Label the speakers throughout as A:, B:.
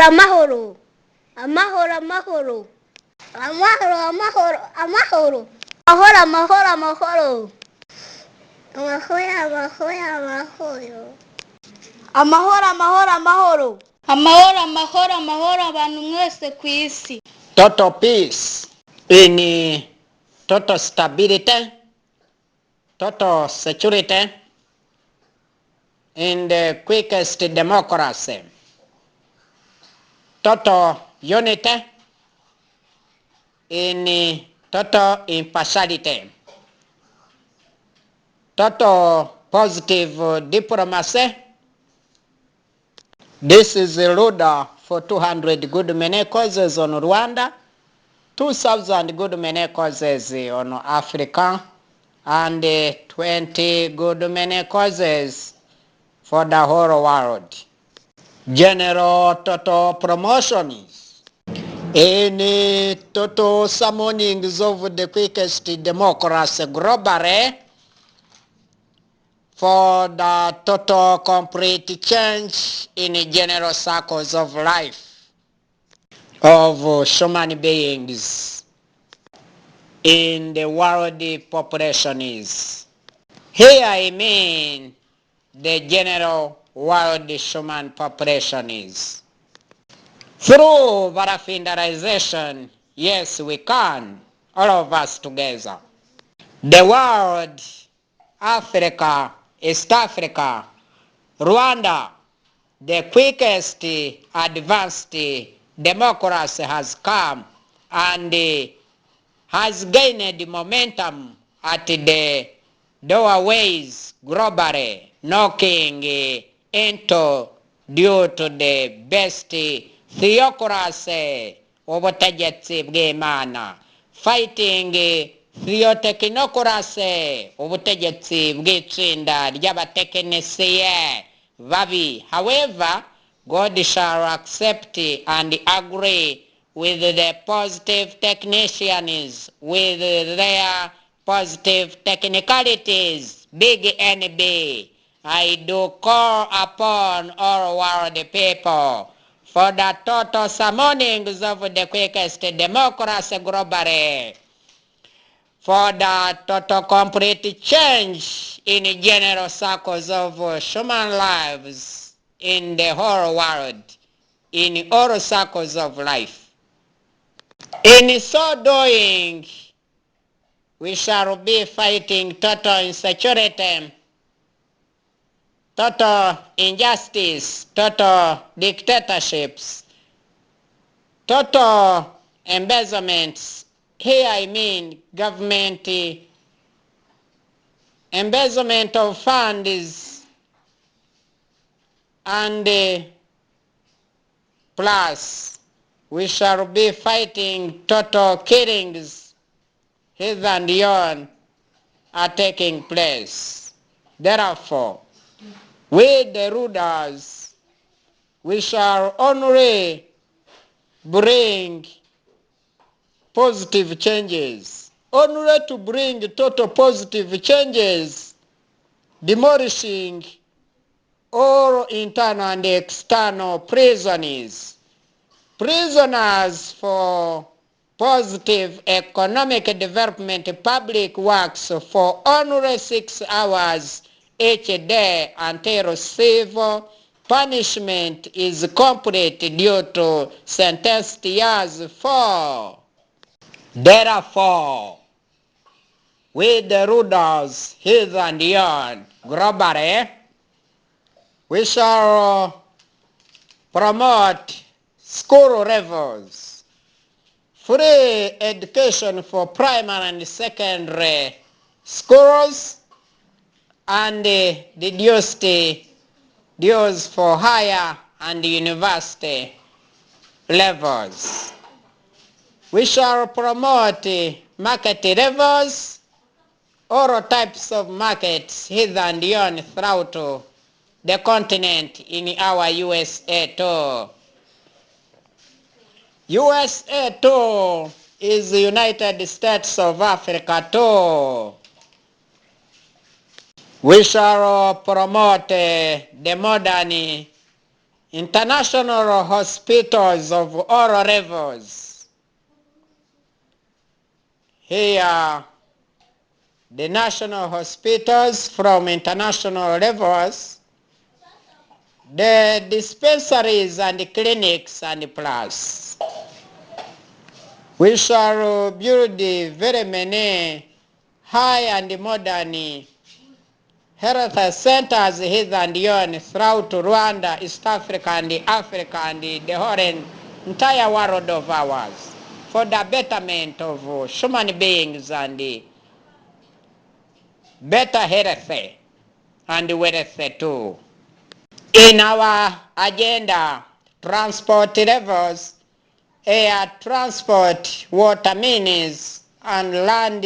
A: amahoro, amahoro, amahoro, amahoro, amahoro, amahoro, amahoro, amahoro, amahoro, amahoro, amahoro, amahoro, amahoro, amahoro, amahoro, abantu mwese ku isi.
B: Total peace in total stability, total security, in the quickest democracy, total unity, in total impartiality, total positive diplomacy. This is a Rwanda for 200 good many causes on Rwanda, 2,000 good many causes on Africa, and 20 good many causes for the whole world. General total promotions. Any total summonings of the quickest democracy globally for the total complete change in general circles of life of human beings in the world population is. Here I mean the general world human population is. Through barafindarization, yes we can, all of us together. The world, Africa, East Africa, Rwanda, the quickest advanced democracy has come and has gained momentum at the doorways globally, knocking into due to the best theocracy obutegetsi bw'Imana, fighting theotechnocracy obutegetsi bw'itsinda ry'abatekinisiye babi. However, God shall accept and agree with the positive technicians, with their positive technicalities, big NB. I do call upon all world people for the total summonings of the quickest democracy globally, for the total complete change in general circles of human lives in the whole world, in all circles of life. In so doing, we shall be fighting total insecurity, total injustice, total dictatorships, total embezzlements. Here I mean government embezzlement of funds and plus we shall be fighting total killings here and beyond are taking place. Therefore, we the rulers, we shall only bring positive changes, only to bring total positive changes, demolishing all internal and external prisoners for positive economic development, public works for only 6 hours each day until civil punishment is complete due to sentenced years for. Therefore, we the rulers here and beyond globally, we shall promote school levels, free education for primary and secondary schools, and reduced dues for higher and university levels. We shall promote market levels, all types of markets here and beyond throughout the continent in our USA too. USA too is the United States of Africa too. We shall promote the modern international hospitals of all levels. Here, the national hospitals from international levels, the dispensaries and the clinics and plus. We shall build very many high and modern health centers here and yon throughout Rwanda, East Africa and Africa and the whole entire world of ours for the betterment of human beings and the better health and wealth too. In our agenda, transport levels, air transport, water means, and land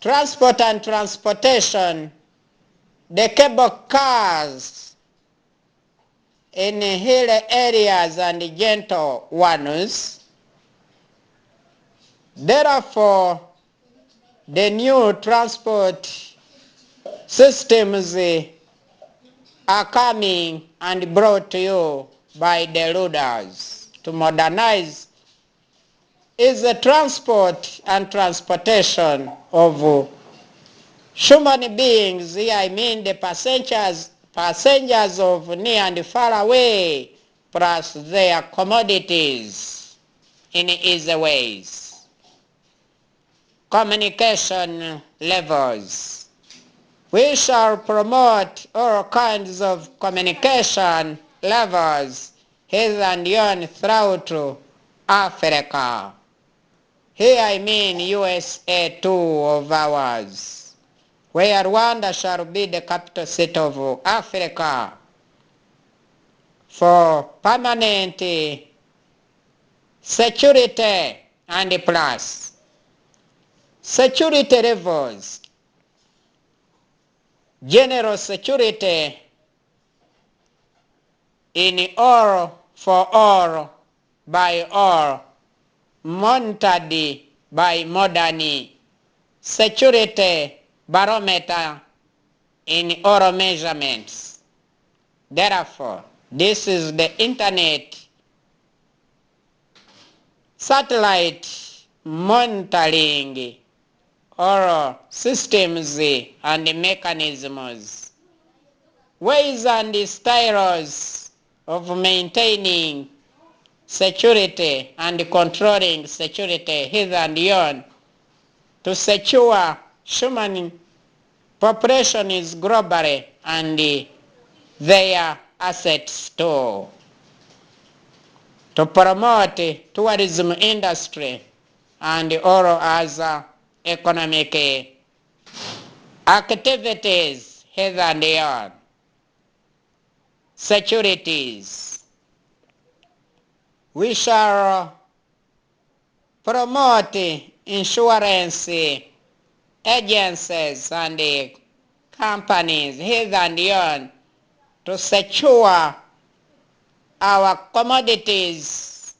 B: transport and transportation, the cable cars in hill areas and gentle ones. Therefore, the new transport systems are coming and brought to you by the rulers to modernize is the transport and transportation of human beings. Here I mean the passengers of near and far away, plus their commodities in easy ways. Communication levels. We shall promote all kinds of communication levels here and yon throughout Africa. Here I mean USA too of ours, where Rwanda shall be the capital city of Africa for permanent security and plus. Security levels. General security in all, for all, by all, monitored by modern security barometer in all measurements. Therefore, this is the internet satellite monitoring all systems and mechanisms, ways and styles of maintaining security and controlling security here and yon to secure human populations globally and their assets too, to promote tourism industry and all other economic activities here and yon. Securities. We shall promote insurance agencies and companies here and yon to secure our commodities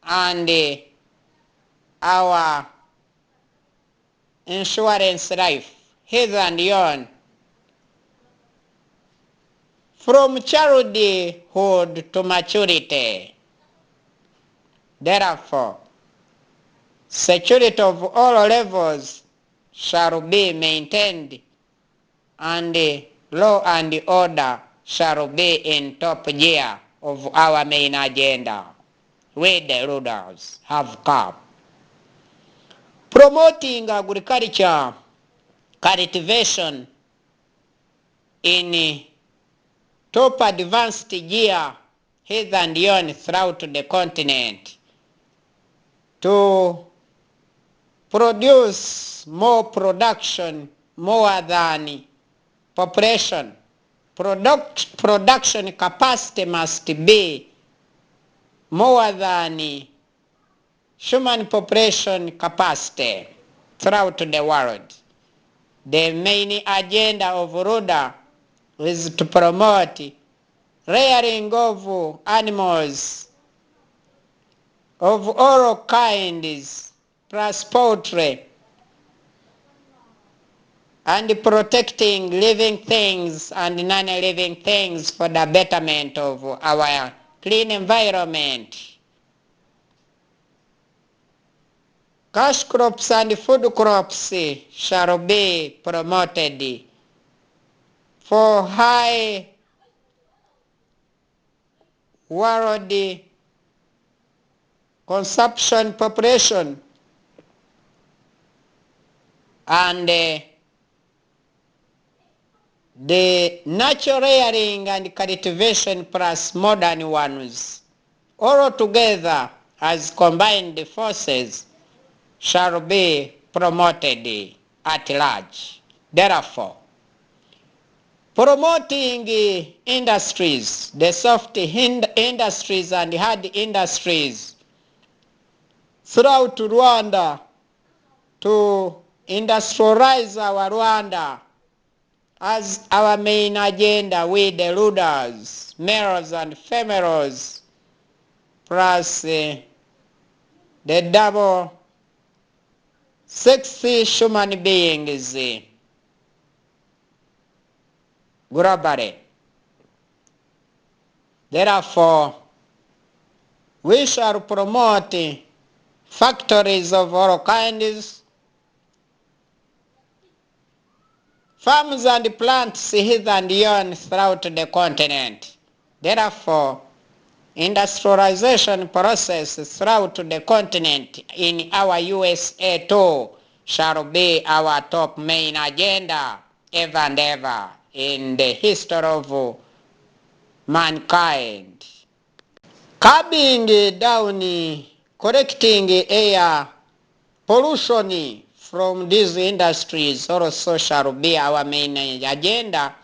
B: and our insurance life here and yon from childhood to maturity. Therefore, security of all levels shall be maintained and law and order shall be in top gear of our main agenda. We the rulers have come. Promoting agriculture, cultivation in top advanced gear here and yon throughout the continent to produce more production, more than population. Production capacity must be more than human population capacity throughout the world. The main agenda of Rwanda is to promote rearing of animals of all kinds, plus poultry, and protecting living things and non-living things for the betterment of our clean environment. Cash crops and food crops shall be promoted for high world consumption population, and the natural rearing and cultivation plus modern ones, all together as combined forces, shall be promoted at large. Therefore, promoting industries, the soft industries and hard industries throughout Rwanda, to industrialize our Rwanda as our main agenda with the rulers, males and females, plus the double sexy human beings globally. Therefore, we shall promote factories of all kinds, farms and plants hither and yon throughout the continent. Therefore, industrialization process throughout the continent in our USA too shall be our top main agenda ever and ever in the history of mankind. Curbing down, correcting air pollution from these industries also shall be our main agenda,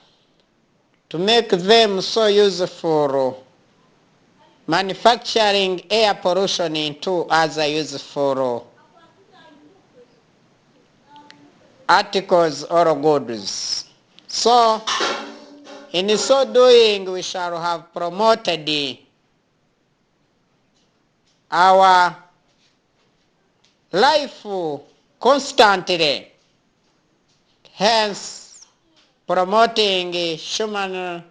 B: to make them so useful, manufacturing air pollution into other useful articles or goods. So, in so doing, we shall have promoted our life constantly, hence promoting human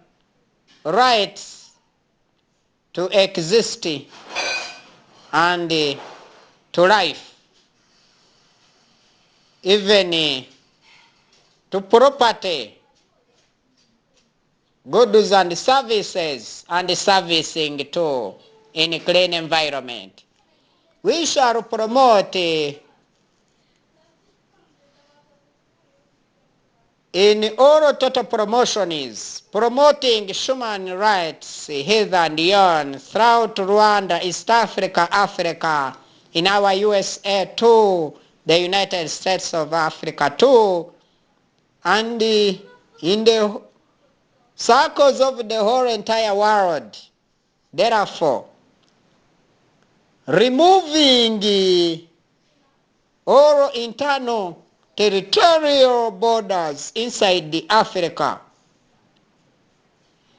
B: rights to exist and to life, even to property, goods and services, and servicing too in a clean environment. We shall promote in all total promotion is promoting human rights hither and yon throughout Rwanda, East Africa, Africa, in our USA too, the United States of Africa too, and in the circles of the whole entire world. Therefore, removing all internal territorial borders inside the Africa.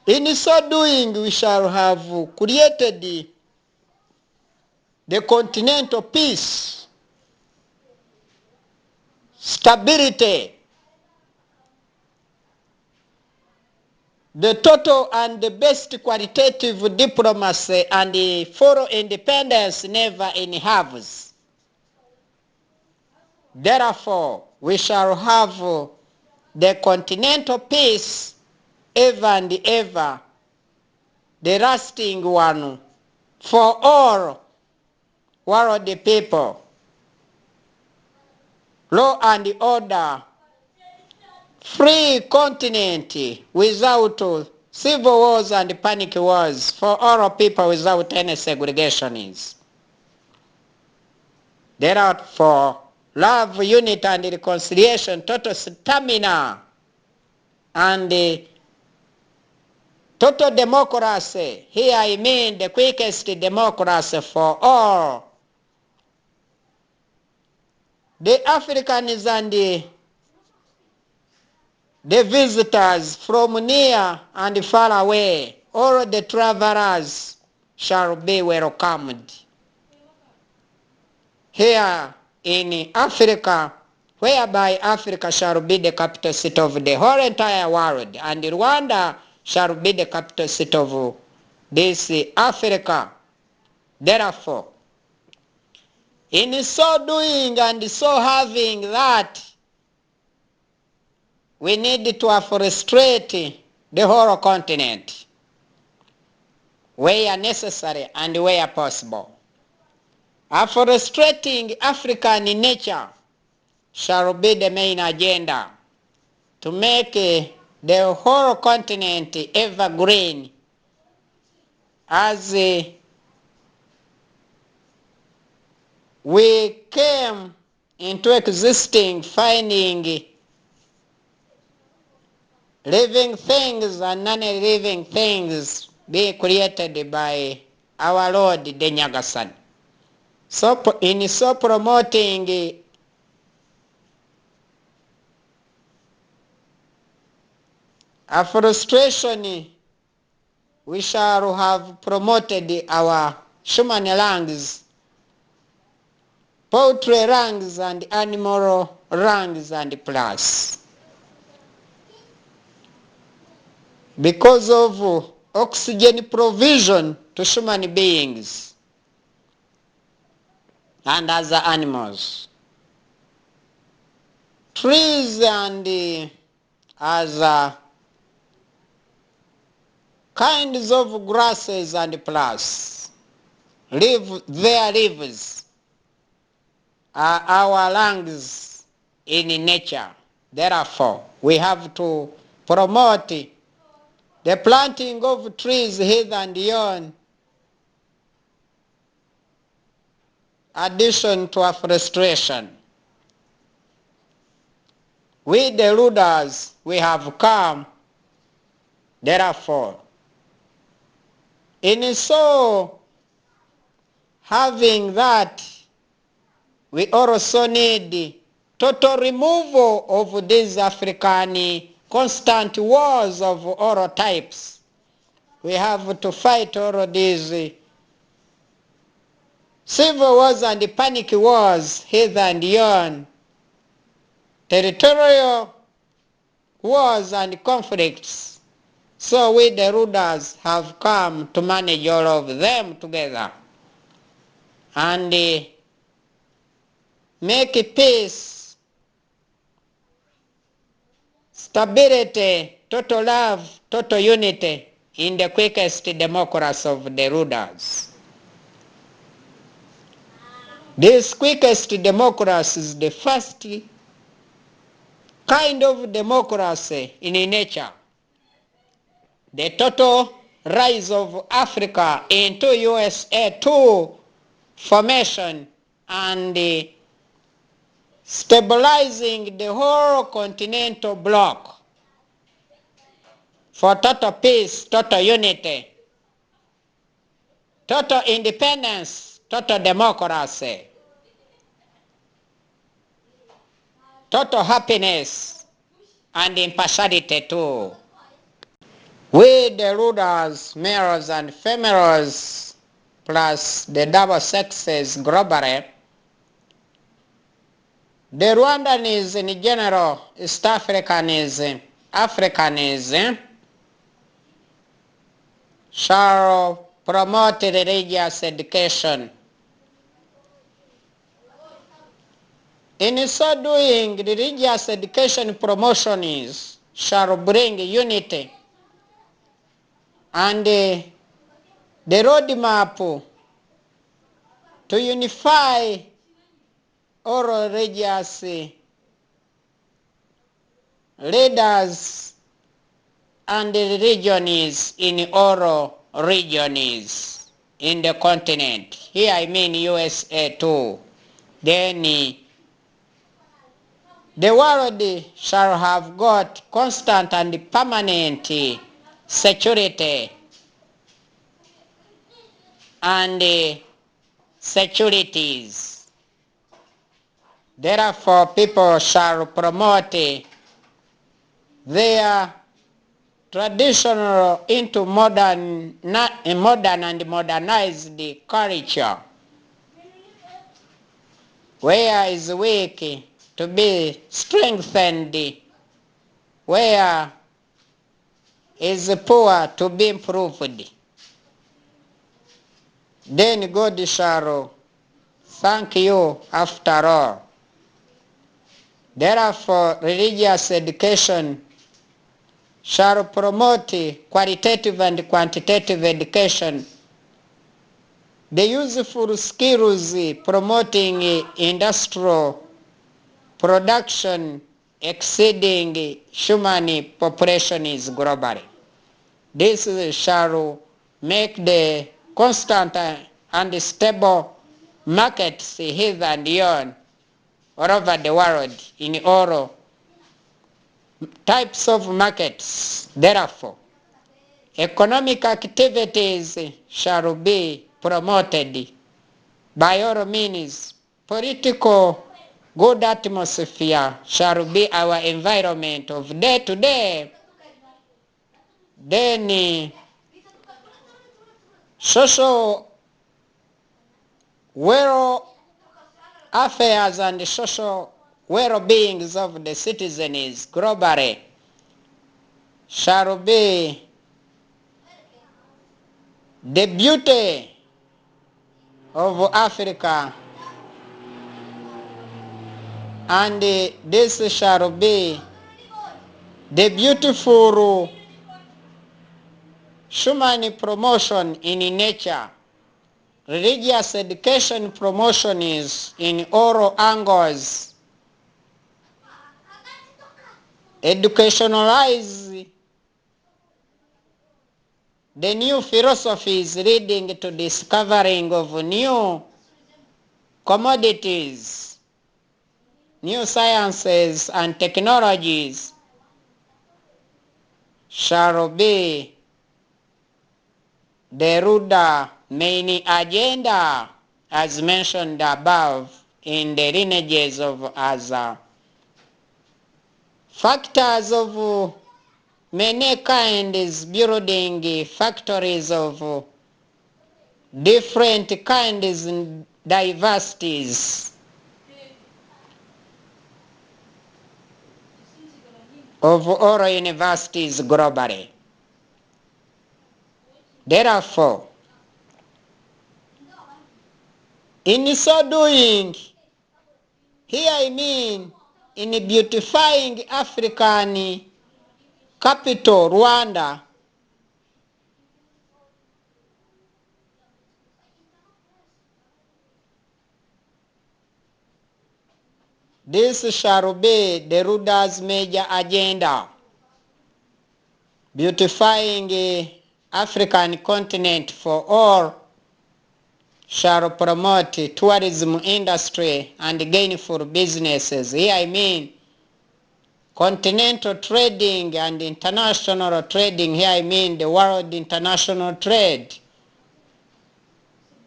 B: In so doing, we shall have created the continental peace, stability, the total and the best qualitative diplomacy, and the full independence never in halves. Therefore, we shall have the continental peace ever and ever, the lasting one for all world people. Law and order, free continent without civil wars and panic wars for all people without any segregations. Therefore, love, unity and reconciliation, total stamina, and total democracy. Here I mean the quickest democracy for all. The Africans and the visitors from near and far away, all the travelers shall be welcomed here in Africa, whereby Africa shall be the capital city of the whole entire world, and Rwanda shall be the capital city of this Africa. Therefore, in so doing and so having that, we need to afforestate the whole continent where necessary and where possible. Afforestrating African nature shall be the main agenda to make the whole continent evergreen as we came into existing, finding living things and non-living things be created by our Lord the Nyagasani. So in so promoting afforestation, we shall have promoted our human ranks, poultry ranks, and animal ranks and plus. Because of oxygen provision to human beings and other animals, trees and other kinds of grasses and plants live their leaves are our lungs in nature. Therefore, we have to promote the planting of trees here and yon, addition to afforestation. We the rulers, we have come, therefore, in so having that, we also need total removal of these African constant wars of all types. We have to fight all of these civil wars and panic wars here and yon, territorial wars and conflicts. So we the rulers have come to manage all of them together and make peace, stability, total love, total unity in the quickest democracy of the rulers. This quickest democracy is the first kind of democracy in nature. The total rise of Africa into USA to formation and stabilizing the whole continental bloc for total peace, total unity, total independence, total democracy, total happiness, and impartiality too. We the rulers, males and females, plus the double sexes globally, the Rwandanism in general, East Africanism, Africanism, shall promote religious education. In so doing, religious education promotion shall bring unity and the roadmap to unify all religious leaders and religions in all regions in the continent. Here I mean USA too. Then the world shall have got constant and permanent security and securities. Therefore, people shall promote their traditional into modern and modernized culture. Where is weak, to be strengthened, where is poor to be improved. Then God shall thank you after all. Therefore, religious education shall promote qualitative and quantitative education, the useful skills promoting industrial production exceeding human populations globally. This shall make the constant and stable markets here and yon all over the world in all types of markets. Therefore, economic activities shall be promoted by all means. Political good atmosphere shall be our environment of day to day. Then social well affairs and social well-beings of the citizens globally shall be the beauty of Africa, and this shall be the beautiful human promotion in nature. Religious education promotion is in all angles. Educationalize the new philosophies leading to discovering of new commodities, new sciences and technologies shall be the ruder main agenda as mentioned above in the lineages of other factors of many kinds, building factories of different kinds and diversities of all universities globally. Therefore, in so doing, here I mean in beautifying African capital, Rwanda, this shall be the ruler's major agenda. Beautifying African continent for all shall promote tourism industry and gainful businesses. Here I mean continental trading and international trading. Here I mean the world international trade.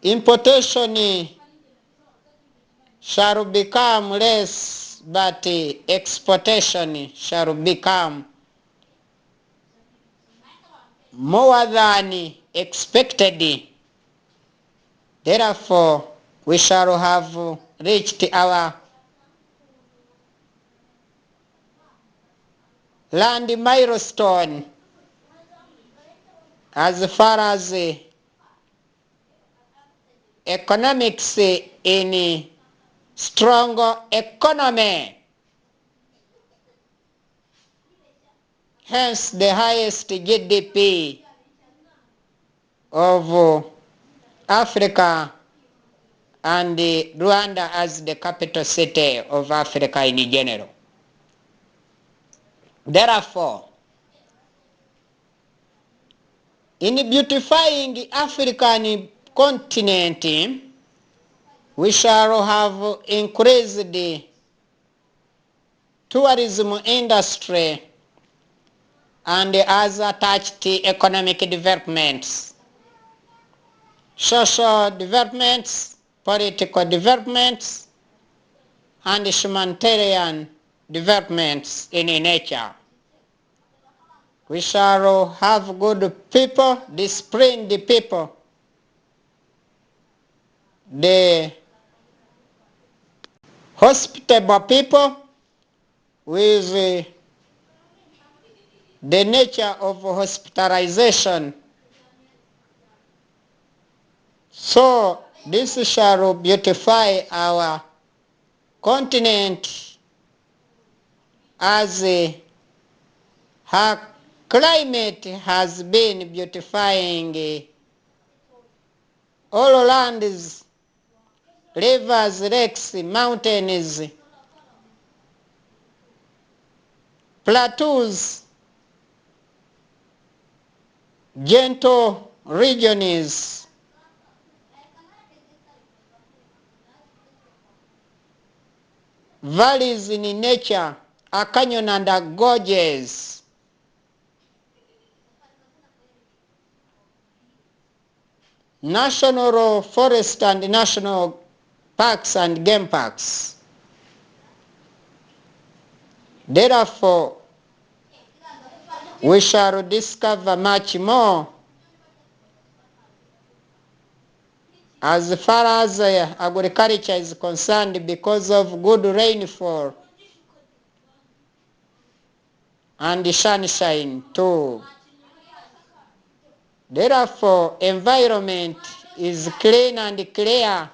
B: Importation shall become less, but exportation shall become more than expected. Therefore, we shall have reached our land milestone as far as economics in strong economy. Hence the highest GDP of Africa and Rwanda as the capital city of Africa in general. Therefore, in beautifying African continent, we shall have increased the tourism industry and as attached economic developments, social developments, political developments, and humanitarian developments in nature. We shall have good people, disciplined people, hospitable people with the nature of hospitalization. So this shall beautify our continent as her climate has been beautifying all lands, rivers, lakes, mountains, plateaus, gentle regions, valleys in nature, a canyon and a gorges, national forest and national parks and game parks. Therefore, we shall discover much more as far as agriculture is concerned because of good rainfall and sunshine too. Therefore, environment is clean and clear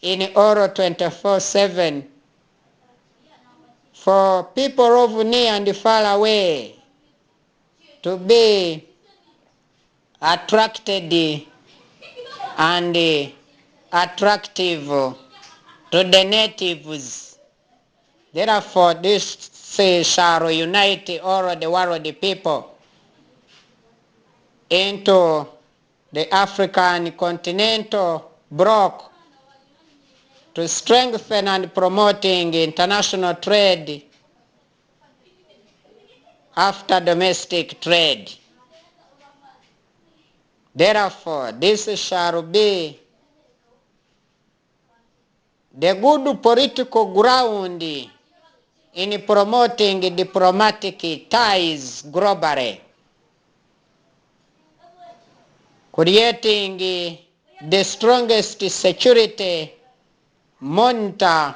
B: in all 24/7 for people of near and far away to be attracted and attractive to the natives. Therefore, this shall unite all the world people into the African continental bloc to strengthen and promoting international trade after domestic trade. Therefore, this shall be the good political ground in promoting diplomatic ties globally, creating the strongest security monitor,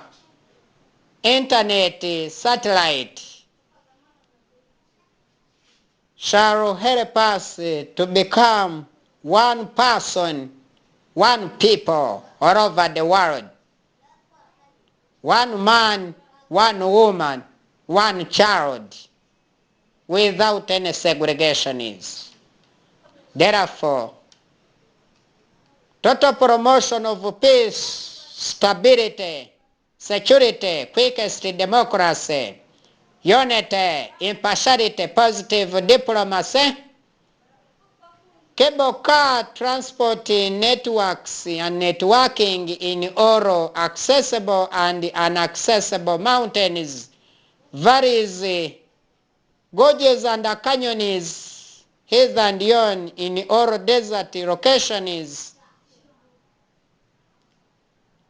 B: internet, satellite, shall help us to become one person, one people all over the world. One man, one woman, one child, without any segregations. Therefore, total promotion of peace, stability, security, quickest democracy, unity, impartiality, positive diplomacy, cable car transport networks and networking in all accessible and inaccessible mountains, valleys, gorges and canyons, hills and yon in all desert locations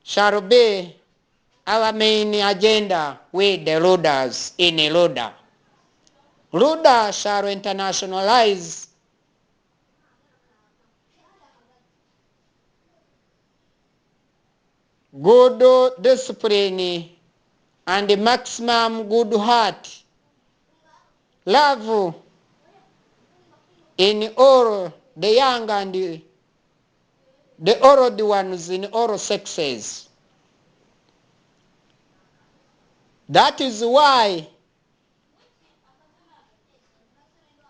B: shall be our main agenda with the rulers in Rwanda. Rwanda shall internationalize good discipline and maximum good heart, love in all the young and the old ones in all sexes. That is why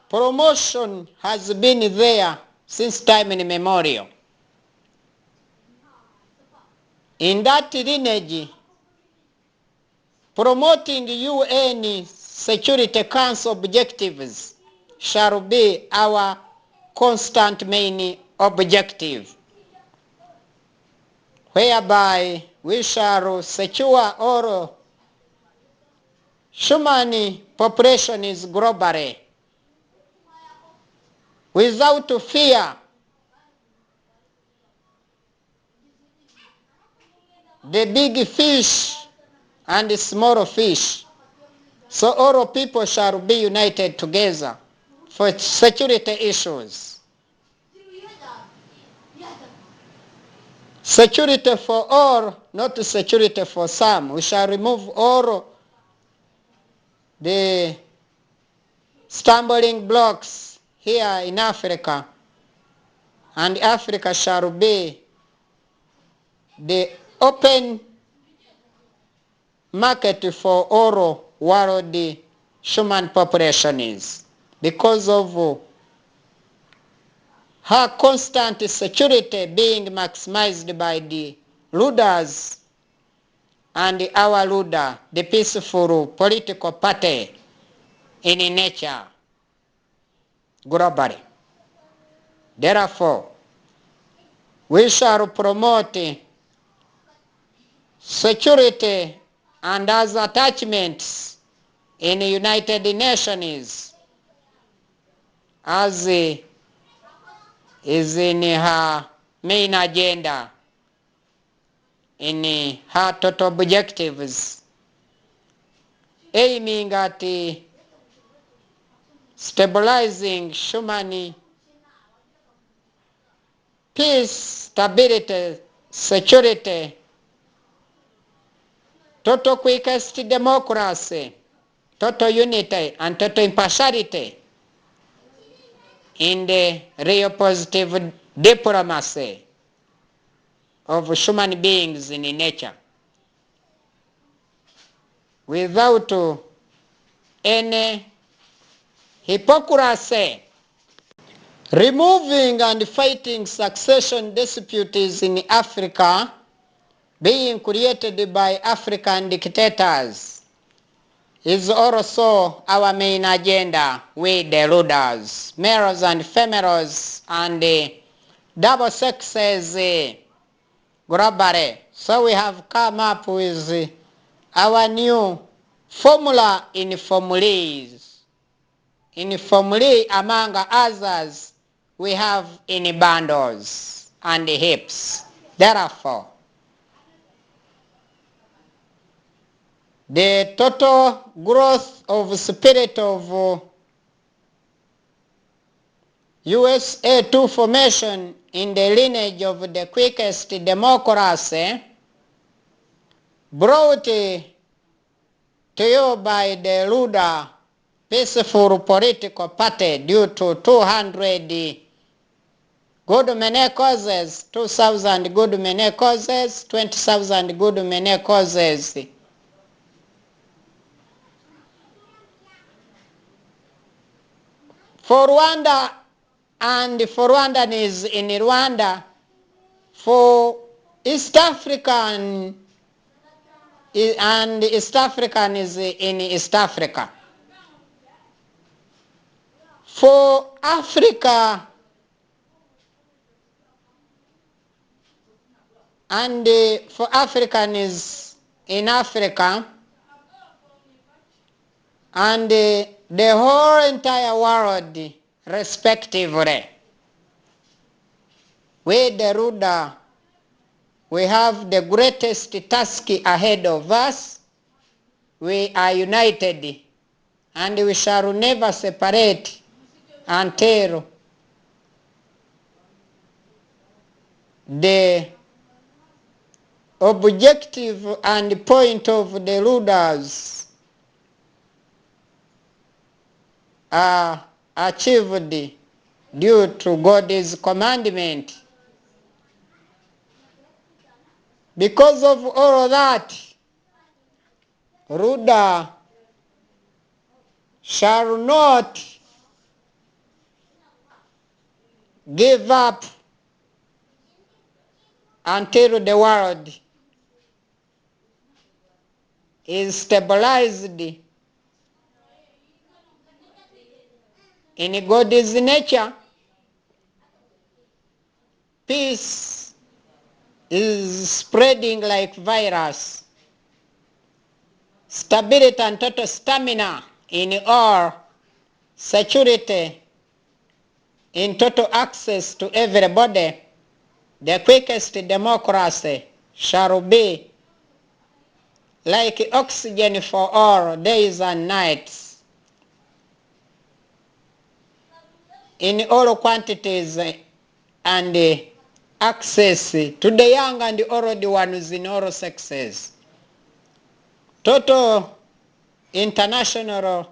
B: promotion has been there since time immemorial. In that lineage, promoting UN Security Council objectives shall be our constant main objective, whereby we shall secure all human populations globally without fear the big fish and the small fish. So all people shall be united together for security issues. Security for all, not security for some. We shall remove all the stumbling blocks here in Africa, and Africa shall be the open market for all world human population is, because of her constant security being maximized by the rulers and our ruler, the peaceful political party in nature globally. Therefore, we shall promote security and as attachments in the United Nations as is in her main agenda, in her total objectives, aiming at stabilizing human peace, stability, security, total quickest democracy, total unity, and total impartiality in the real positive diplomacy of human beings in nature, without any hypocrisy. Removing and fighting succession disputes in Africa being created by African dictators is also our main agenda with the rulers, males and females, and double sexes globally. So we have come up with our new formula in formulas. In formulae, among others, we have in bundles and hips. Therefore, the total growth of spirit of USA 2 formation in the lineage of the quickest democracy brought to you by the ruler peaceful political party due to 200 good many causes, 2,000 good many causes, 20,000 good many causes. For Rwanda and for Rwandanis in Rwanda, for East African and East African is in East Africa. For Africa and for Africans in Africa and the whole entire world respectively. We the ruler, we have the greatest task ahead of us. We are united and we shall never separate until the objective and point of the rulers are achieved due to God's commandment. Because of all that, ruler shall not give up until the world is stabilized in God's nature. Peace is spreading like virus. Stability and total stamina in all, security in total access to everybody, the quickest democracy shall be like oxygen for all days and nights in all quantities and access to the young and the old ones in all sexes. Total international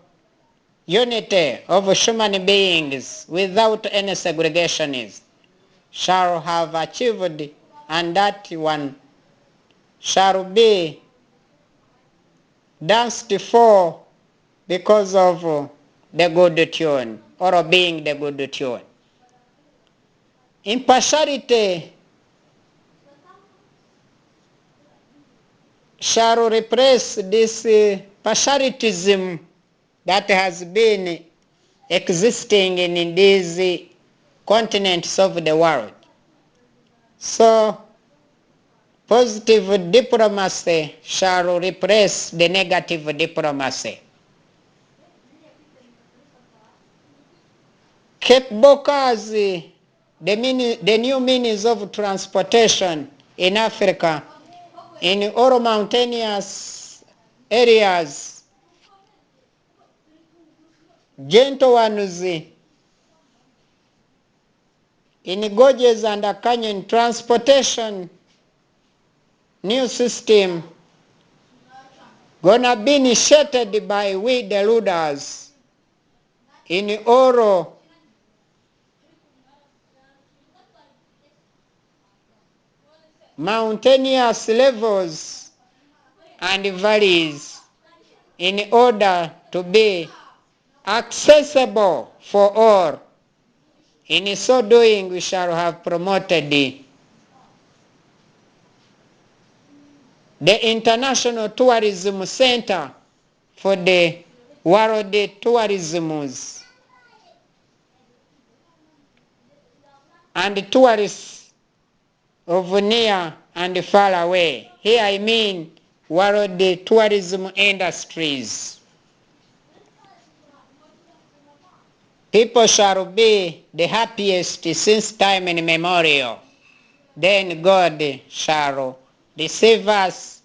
B: unity of human beings without any segregations shall have achieved, and that one shall be danced for because of the good tune, or being the good tune. Impartiality shall replace this partialism that has been existing in these continents of the world. So, positive diplomacy shall replace the negative diplomacy. Cable cars, the new means of transportation in Africa, in all mountainous areas, gentle ones, in gorges and canyon transportation, new system gonna be initiated by we the rulers in all mountainous levels and valleys in order to be accessible for all. In so doing, we shall have promoted the International Tourism Center for the world tourisms and tourists of near and far away. Here I mean world tourism industries. People shall be the happiest since time immemorial. Then God shall receive us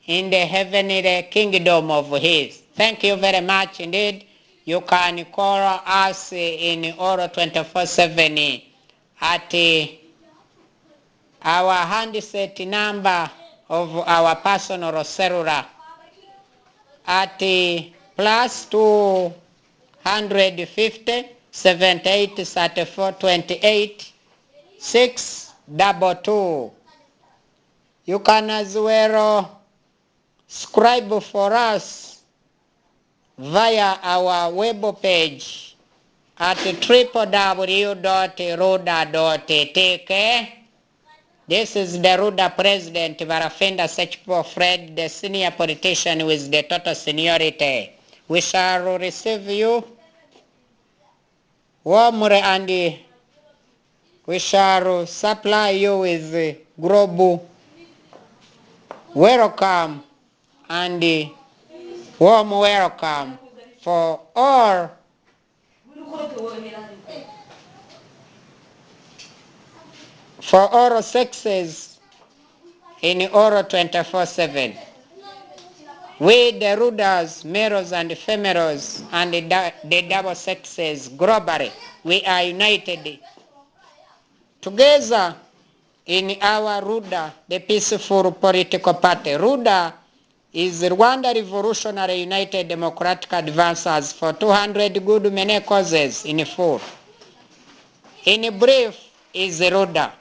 B: in the heavenly kingdom of His. Thank you very much indeed. You can call us in all 24/7 at our handset number of our personal cellular at +250 78 34 28 622. You can as well subscribe for us via our web page at www.ruda.tk. This is the Rwanda President BARAFINDA Sekikubo Fred, the senior politician with the total seniority. We shall receive you warmly and we shall supply you with global welcome and warm welcome for all sexes in all 24/7. We the rulers, males and females, and the double sexes globally, we are united together in our Rwanda, the peaceful political party. Rwanda is Rwanda Revolutionary United Democratic Advancers for 200 good many causes in full. In brief, is Rwanda.